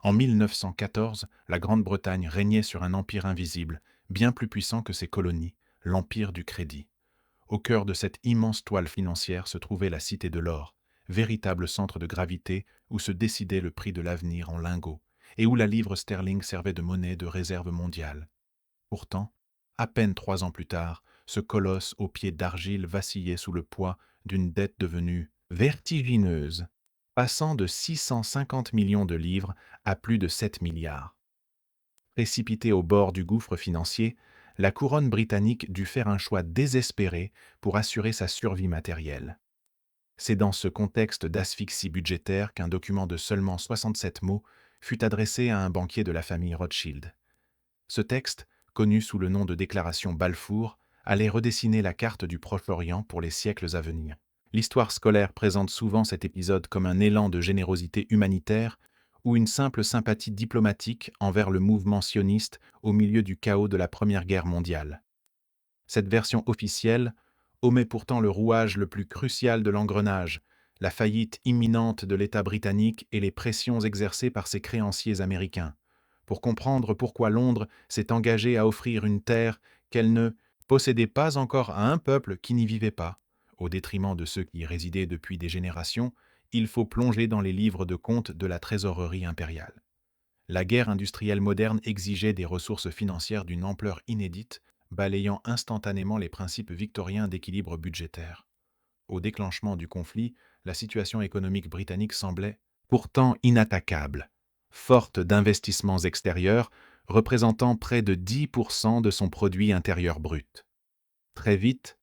En 1914, la Grande-Bretagne régnait sur un empire invisible, bien plus puissant que ses colonies, l'Empire du Crédit. Au cœur de cette immense toile financière se trouvait la Cité de l'Or, véritable centre de gravité où se décidait le prix de l'avenir en lingots, et où la livre sterling servait de monnaie de réserve mondiale. Pourtant, à peine 3 ans plus tard, ce colosse aux pieds d'argile vacillait sous le poids d'une dette devenue vertigineuse, passant de 650 millions de livres à plus de 7 milliards. Précipitée au bord du gouffre financier, la couronne britannique dut faire un choix désespéré pour assurer sa survie matérielle. C'est dans ce contexte d'asphyxie budgétaire qu'un document de seulement 67 mots fut adressé à un banquier de la famille Rothschild. Ce texte, connu sous le nom de Déclaration Balfour, allait redessiner la carte du Proche-Orient pour les siècles à venir. L'histoire scolaire présente souvent cet épisode comme un élan de générosité humanitaire ou une simple sympathie diplomatique envers le mouvement sioniste au milieu du chaos de la Première Guerre mondiale. Cette version officielle omet pourtant le rouage le plus crucial de l'engrenage, la faillite imminente de l'État britannique et les pressions exercées par ses créanciers américains, pour comprendre pourquoi Londres s'est engagée à offrir une terre qu'elle ne possédait pas encore à un peuple qui n'y vivait pas. Au détriment de ceux qui y résidaient depuis des générations, il faut plonger dans les livres de comptes de la trésorerie impériale. La guerre industrielle moderne exigeait des ressources financières d'une ampleur inédite, balayant instantanément les principes victoriens d'équilibre budgétaire. Au déclenchement du conflit, la situation économique britannique semblait pourtant inattaquable, forte d'investissements extérieurs représentant près de 10% de son produit intérieur brut. Très vite,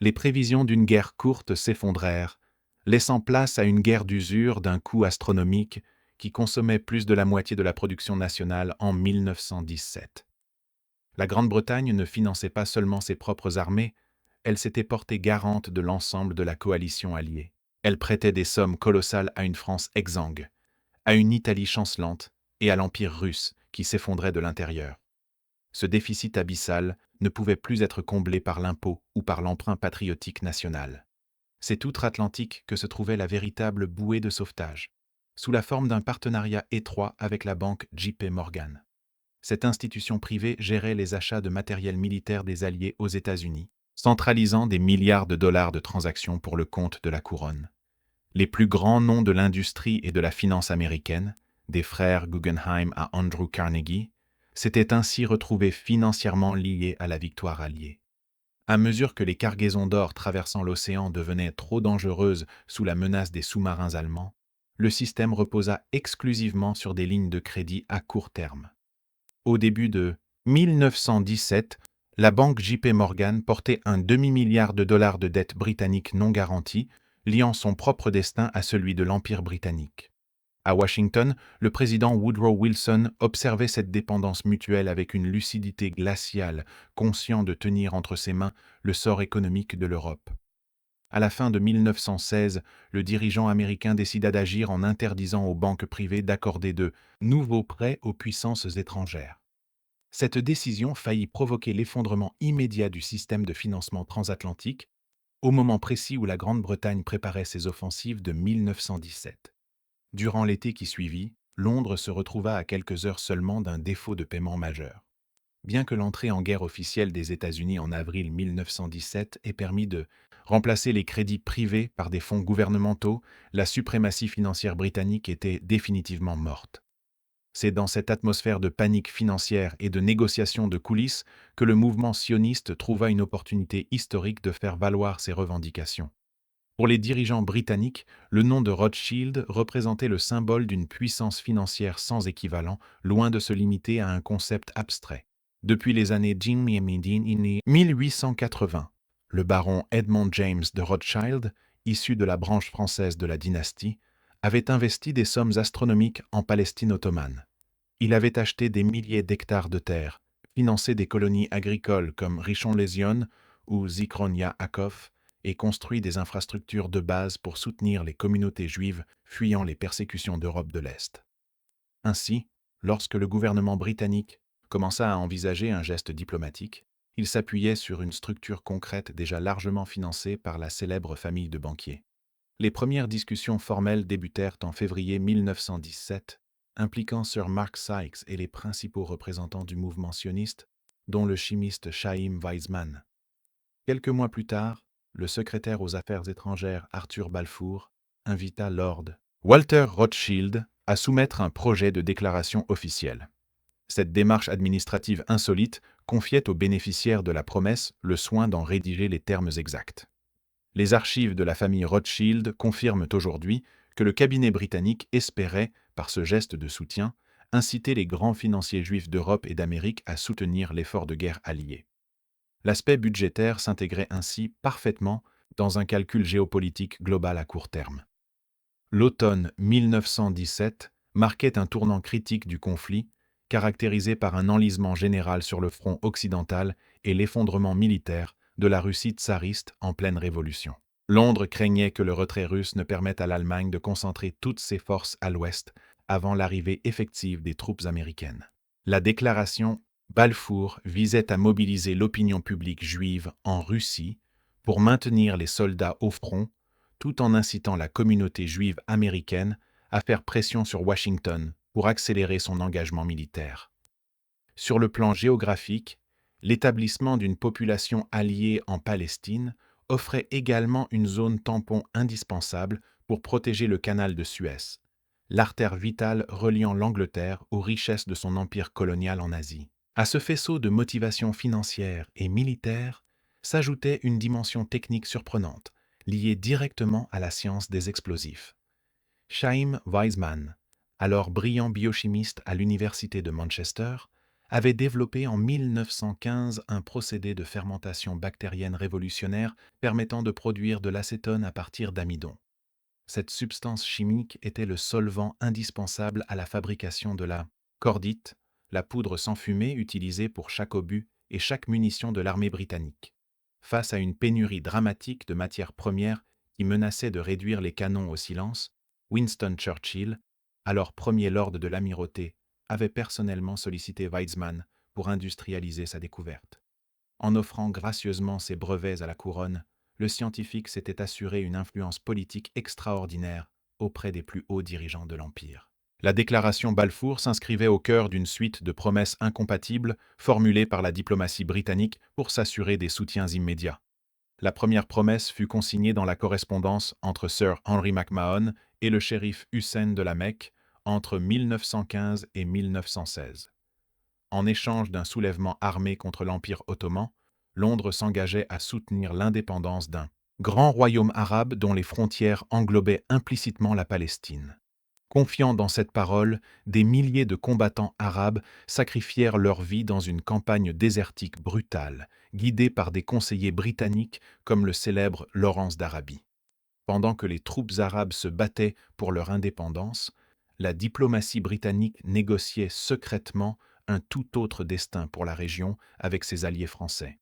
les prévisions d'une guerre courte s'effondrèrent, laissant place à une guerre d'usure d'un coût astronomique qui consommait plus de la moitié de la production nationale en 1917. La Grande-Bretagne ne finançait pas seulement ses propres armées, elle s'était portée garante de l'ensemble de la coalition alliée. Elle prêtait des sommes colossales à une France exsangue, à une Italie chancelante et à l'Empire russe qui s'effondrait de l'intérieur. Ce déficit abyssal ne pouvait plus être comblé par l'impôt ou par l'emprunt patriotique national. C'est outre-Atlantique que se trouvait la véritable bouée de sauvetage, sous la forme d'un partenariat étroit avec la banque JP Morgan. Cette institution privée gérait les achats de matériel militaire des Alliés aux États-Unis, centralisant des milliards de dollars de transactions pour le compte de la couronne. Les plus grands noms de l'industrie et de la finance américaine, des frères Guggenheim à Andrew Carnegie, s'étaient ainsi retrouvés financièrement liés à la victoire alliée. À mesure que les cargaisons d'or traversant l'océan devenaient trop dangereuses sous la menace des sous-marins allemands, le système reposa exclusivement sur des lignes de crédit à court terme. Au début de 1917, la banque JP Morgan portait un demi-milliard de dollars de dettes britanniques non garanties, liant son propre destin à celui de l'Empire britannique. À Washington, le président Woodrow Wilson observait cette dépendance mutuelle avec une lucidité glaciale, conscient de tenir entre ses mains le sort économique de l'Europe. À la fin de 1916, le dirigeant américain décida d'agir en interdisant aux banques privées d'accorder de nouveaux prêts aux puissances étrangères. Cette décision faillit provoquer l'effondrement immédiat du système de financement transatlantique, au moment précis où la Grande-Bretagne préparait ses offensives de 1917. Durant l'été qui suivit, Londres se retrouva à quelques heures seulement d'un défaut de paiement majeur. Bien que l'entrée en guerre officielle des États-Unis en avril 1917 ait permis de remplacer les crédits privés par des fonds gouvernementaux, la suprématie financière britannique était définitivement morte. C'est dans cette atmosphère de panique financière et de négociations de coulisses que le mouvement sioniste trouva une opportunité historique de faire valoir ses revendications. Pour les dirigeants britanniques, le nom de Rothschild représentait le symbole d'une puissance financière sans équivalent, loin de se limiter à un concept abstrait. Depuis les années 1880, le baron Edmond James de Rothschild, issu de la branche française de la dynastie, avait investi des sommes astronomiques en Palestine ottomane. Il avait acheté des milliers d'hectares de terre, financé des colonies agricoles comme Richon-les-Yonnes ou Zichron-Yaakov, et construit des infrastructures de base pour soutenir les communautés juives fuyant les persécutions d'Europe de l'Est. Ainsi, lorsque le gouvernement britannique commença à envisager un geste diplomatique, il s'appuyait sur une structure concrète déjà largement financée par la célèbre famille de banquiers. Les premières discussions formelles débutèrent en février 1917, impliquant Sir Mark Sykes et les principaux représentants du mouvement sioniste, dont le chimiste Chaim Weizmann. Quelques mois plus tard, le secrétaire aux Affaires étrangères Arthur Balfour invita Lord Walter Rothschild à soumettre un projet de déclaration officielle. Cette démarche administrative insolite confiait aux bénéficiaires de la promesse le soin d'en rédiger les termes exacts. Les archives de la famille Rothschild confirment aujourd'hui que le cabinet britannique espérait, par ce geste de soutien, inciter les grands financiers juifs d'Europe et d'Amérique à soutenir l'effort de guerre allié. L'aspect budgétaire s'intégrait ainsi parfaitement dans un calcul géopolitique global à court terme. L'automne 1917 marquait un tournant critique du conflit, caractérisé par un enlisement général sur le front occidental et l'effondrement militaire de la Russie tsariste en pleine révolution. Londres craignait que le retrait russe ne permette à l'Allemagne de concentrer toutes ses forces à l'ouest avant l'arrivée effective des troupes américaines. La déclaration Balfour visait à mobiliser l'opinion publique juive en Russie pour maintenir les soldats au front, tout en incitant la communauté juive américaine à faire pression sur Washington pour accélérer son engagement militaire. Sur le plan géographique, l'établissement d'une population alliée en Palestine offrait également une zone tampon indispensable pour protéger le canal de Suez, l'artère vitale reliant l'Angleterre aux richesses de son empire colonial en Asie. À ce faisceau de motivations financières et militaires s'ajoutait une dimension technique surprenante, liée directement à la science des explosifs. Chaim Weizmann, alors brillant biochimiste à l'université de Manchester, avait développé en 1915 un procédé de fermentation bactérienne révolutionnaire permettant de produire de l'acétone à partir d'amidon. Cette substance chimique était le solvant indispensable à la fabrication de la cordite, la poudre sans fumée utilisée pour chaque obus et chaque munition de l'armée britannique. Face à une pénurie dramatique de matières premières qui menaçait de réduire les canons au silence, Winston Churchill, alors premier lord de l'amirauté, avait personnellement sollicité Weizmann pour industrialiser sa découverte. En offrant gracieusement ses brevets à la couronne, le scientifique s'était assuré une influence politique extraordinaire auprès des plus hauts dirigeants de l'Empire. La déclaration Balfour s'inscrivait au cœur d'une suite de promesses incompatibles formulées par la diplomatie britannique pour s'assurer des soutiens immédiats. La première promesse fut consignée dans la correspondance entre Sir Henry McMahon et le shérif Hussein de la Mecque entre 1915 et 1916. En échange d'un soulèvement armé contre l'Empire ottoman, Londres s'engageait à soutenir l'indépendance d'un grand royaume arabe dont les frontières englobaient implicitement la Palestine. Confiant dans cette parole, des milliers de combattants arabes sacrifièrent leur vie dans une campagne désertique brutale, guidée par des conseillers britanniques comme le célèbre Lawrence d'Arabie. Pendant que les troupes arabes se battaient pour leur indépendance, la diplomatie britannique négociait secrètement un tout autre destin pour la région avec ses alliés français.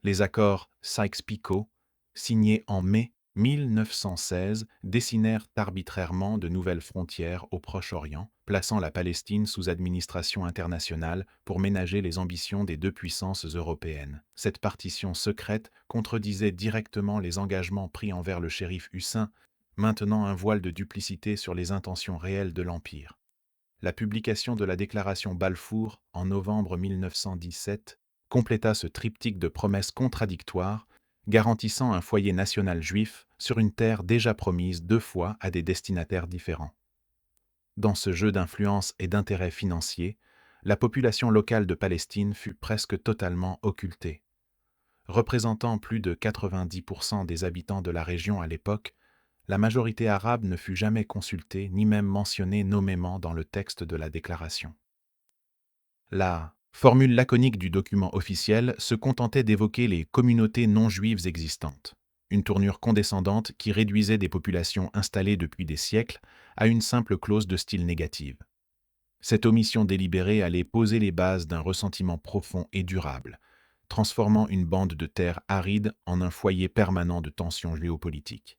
Les accords Sykes-Picot, signés en mai 1916, dessinèrent arbitrairement de nouvelles frontières au Proche-Orient, plaçant la Palestine sous administration internationale pour ménager les ambitions des deux puissances européennes. Cette partition secrète contredisait directement les engagements pris envers le shérif Hussein, maintenant un voile de duplicité sur les intentions réelles de l'Empire. La publication de la déclaration Balfour en novembre 1917 compléta ce triptyque de promesses contradictoires, garantissant un foyer national juif sur une terre déjà promise deux fois à des destinataires différents. Dans ce jeu d'influence et d'intérêts financiers, la population locale de Palestine fut presque totalement occultée. Représentant plus de 90% des habitants de la région à l'époque, la majorité arabe ne fut jamais consultée ni même mentionnée nommément dans le texte de la déclaration. La formule laconique du document officiel se contentait d'évoquer les communautés non juives existantes, une tournure condescendante qui réduisait des populations installées depuis des siècles à une simple clause de style négative. Cette omission délibérée allait poser les bases d'un ressentiment profond et durable, transformant une bande de terre aride en un foyer permanent de tensions géopolitiques.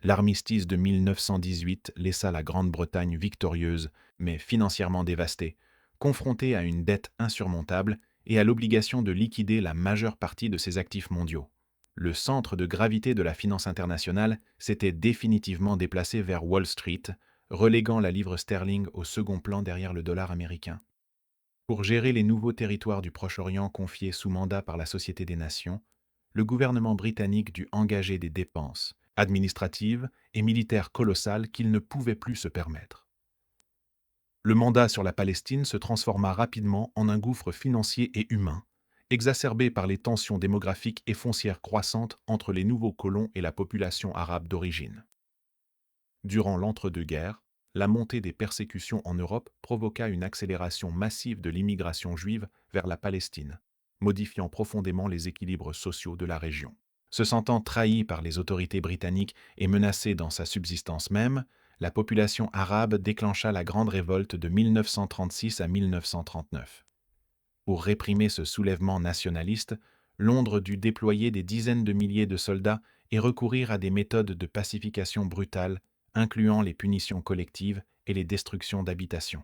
L'armistice de 1918 laissa la Grande-Bretagne victorieuse, mais financièrement dévastée, confrontée à une dette insurmontable et à l'obligation de liquider la majeure partie de ses actifs mondiaux. Le centre de gravité de la finance internationale s'était définitivement déplacé vers Wall Street, reléguant la livre sterling au second plan derrière le dollar américain. Pour gérer les nouveaux territoires du Proche-Orient confiés sous mandat par la Société des Nations, le gouvernement britannique dut engager des dépenses administratives et militaires colossales qu'il ne pouvait plus se permettre. Le mandat sur la Palestine se transforma rapidement en un gouffre financier et humain, exacerbé par les tensions démographiques et foncières croissantes entre les nouveaux colons et la population arabe d'origine. Durant l'entre-deux-guerres, la montée des persécutions en Europe provoqua une accélération massive de l'immigration juive vers la Palestine, modifiant profondément les équilibres sociaux de la région. Se sentant trahie par les autorités britanniques et menacée dans sa subsistance même, la population arabe déclencha la Grande Révolte de 1936 à 1939. Pour réprimer ce soulèvement nationaliste, Londres dut déployer des dizaines de milliers de soldats et recourir à des méthodes de pacification brutales, incluant les punitions collectives et les destructions d'habitations.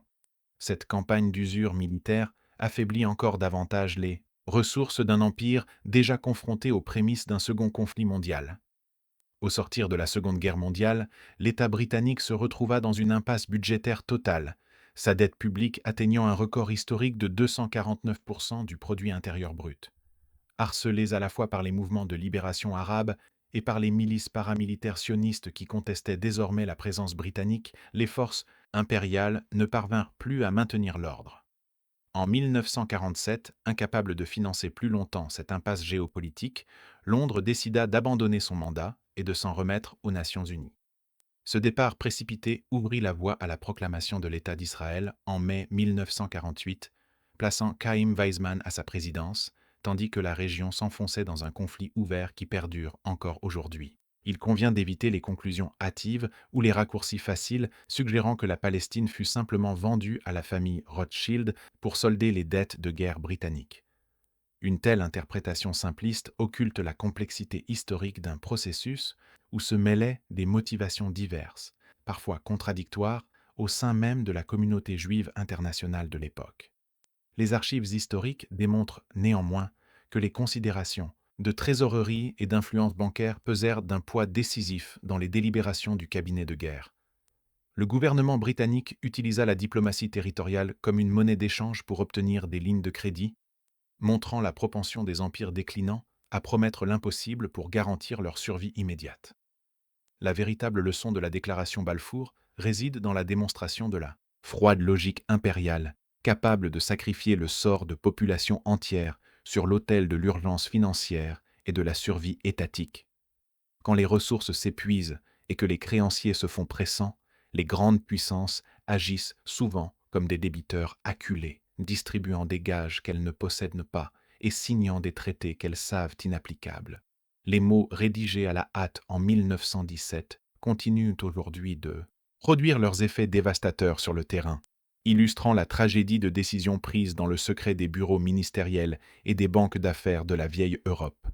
Cette campagne d'usure militaire affaiblit encore davantage les ressources d'un empire déjà confronté aux prémices d'un second conflit mondial. Au sortir de la Seconde Guerre mondiale, l'État britannique se retrouva dans une impasse budgétaire totale, sa dette publique atteignant un record historique de 249% du produit intérieur brut. Harcelés à la fois par les mouvements de libération arabes et par les milices paramilitaires sionistes qui contestaient désormais la présence britannique, les forces impériales ne parvinrent plus à maintenir l'ordre. En 1947, incapable de financer plus longtemps cette impasse géopolitique, Londres décida d'abandonner son mandat et de s'en remettre aux Nations Unies. Ce départ précipité ouvrit la voie à la proclamation de l'État d'Israël en mai 1948, plaçant Chaim Weizmann à sa présidence, tandis que la région s'enfonçait dans un conflit ouvert qui perdure encore aujourd'hui. Il convient d'éviter les conclusions hâtives ou les raccourcis faciles suggérant que la Palestine fut simplement vendue à la famille Rothschild pour solder les dettes de guerre britanniques. Une telle interprétation simpliste occulte la complexité historique d'un processus où se mêlaient des motivations diverses, parfois contradictoires, au sein même de la communauté juive internationale de l'époque. Les archives historiques démontrent néanmoins que les considérations de trésorerie et d'influence bancaire pesèrent d'un poids décisif dans les délibérations du cabinet de guerre. Le gouvernement britannique utilisa la diplomatie territoriale comme une monnaie d'échange pour obtenir des lignes de crédit, montrant la propension des empires déclinants à promettre l'impossible pour garantir leur survie immédiate. La véritable leçon de la déclaration Balfour réside dans la démonstration de la froide logique impériale, capable de sacrifier le sort de populations entières sur l'autel de l'urgence financière et de la survie étatique. Quand les ressources s'épuisent et que les créanciers se font pressants, les grandes puissances agissent souvent comme des débiteurs acculés, distribuant des gages qu'elles ne possèdent pas et signant des traités qu'elles savent inapplicables. Les mots rédigés à la hâte en 1917 continuent aujourd'hui de produire leurs effets dévastateurs sur le terrain, illustrant la tragédie de décisions prises dans le secret des bureaux ministériels et des banques d'affaires de la vieille Europe.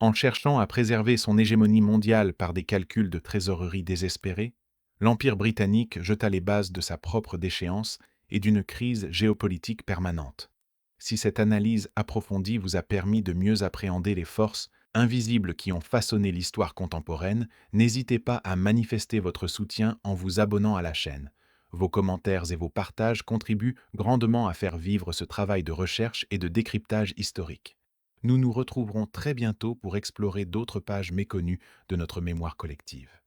En cherchant à préserver son hégémonie mondiale par des calculs de trésorerie désespérés, l'Empire britannique jeta les bases de sa propre déchéance et d'une crise géopolitique permanente. Si cette analyse approfondie vous a permis de mieux appréhender les forces invisibles qui ont façonné l'histoire contemporaine, n'hésitez pas à manifester votre soutien en vous abonnant à la chaîne. Vos commentaires et vos partages contribuent grandement à faire vivre ce travail de recherche et de décryptage historique. Nous nous retrouverons très bientôt pour explorer d'autres pages méconnues de notre mémoire collective.